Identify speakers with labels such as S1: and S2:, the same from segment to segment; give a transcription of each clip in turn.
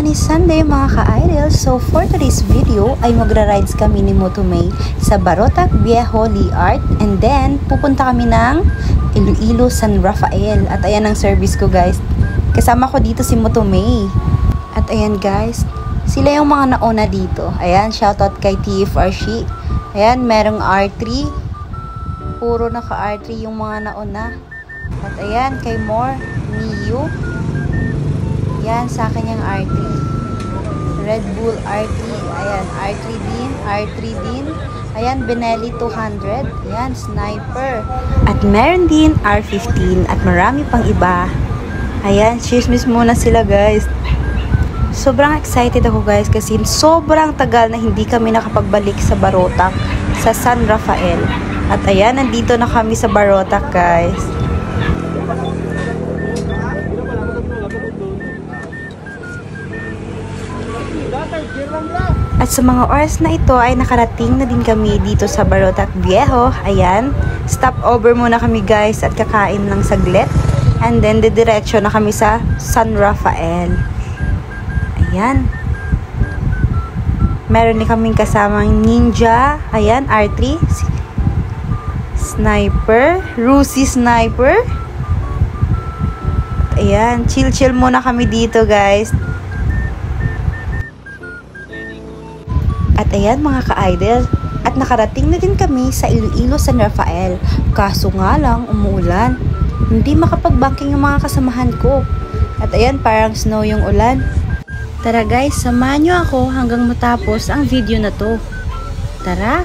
S1: Sunny Sunday mga ka-idol. So for today's video ay magra-rides kami ni Motomay sa Barotac Viejo Liart, and then pupunta kami ng Iloilo San Rafael. At ayan ang service ko guys. Kasama ko dito si Motomay. At ayan guys, sila yung mga nauna dito. Ayan, shoutout kay TFRC. Ayan, merong R3. Puro naka R3 yung mga nauna. At ayan, kay More, Niyo. Yan, sa akin yung R3. Red Bull R3. Ayan, R3 din. R3 din. Ayan, Benelli 200. Ayan, Sniper. At meron din R15 at marami pang iba. Ayan, cheers muna sila guys. Sobrang excited ako guys kasi sobrang tagal na hindi kami nakapagbalik sa Barotac, sa San Rafael. At ayan, nandito na kami sa Barotac guys. At sa mga oras na ito ay nakarating na din kami dito sa Barotac Viejo. Ayan, stop over muna kami guys at kakain lang saglit. And then didiretso na kami sa San Rafael. Ayan. Meron din kaming kasamang Ninja. Ayan, R3. Sniper. Rusi Sniper. At ayan, chill muna kami dito guys. At ayan mga ka-idol, at nakarating na din kami sa Iloilo San Rafael. Kaso nga lang, umuulan. Hindi makapag-banking yung mga kasamahan ko. At ayan, parang snow yung ulan. Tara guys, samahan nyo ako hanggang matapos ang video na to. Tara!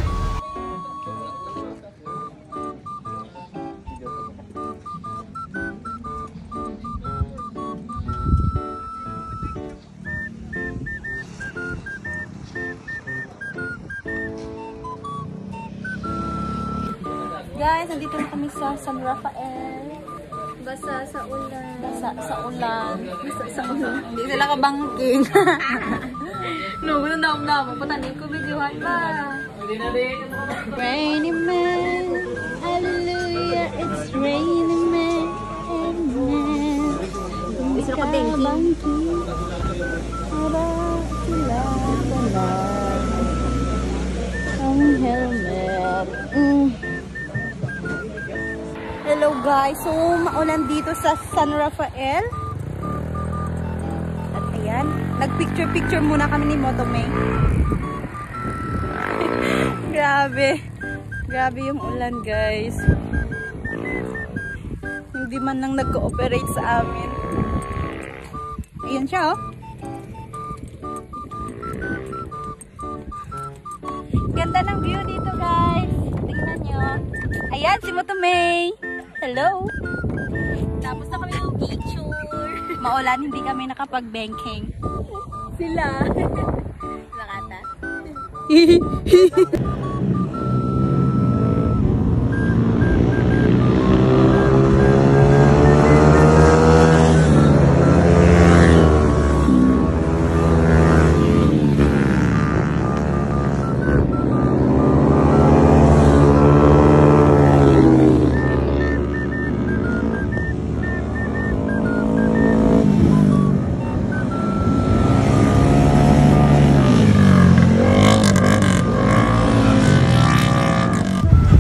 S1: Guys, nandito na kami sa San Rafael. Basa sa ulan. Basa sa ulan. Basa sa ulan. Hindi sila kabangking. No, gano'n na ako. Patanin ko videohan ba? Rainy man, hallelujah, it's rainy man, amen. Hindi sila kabangking. Para sila talag. Ang helmet. Hello guys, so maulan dito sa San Rafael. At ayan, nagpicture muna kami ni Motomay. Grabe yung ulan guys. Hindi man nang nag-cooperate sa amin. Ayan siya oh. Ganda ng view dito guys. Tingnan nyo. Ayan si Motomay. Hello! Tapos na kami ng picture. Maulan, hindi kami nakapag-banking. Sila. Sila kata.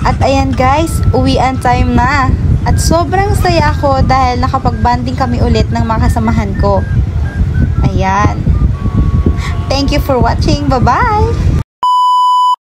S1: At ayan guys, uwian time na. At sobrang saya ako dahil nakapag-banding kami ulit ng mga kasamahan ko. Ayan. Thank you for watching. Bye-bye!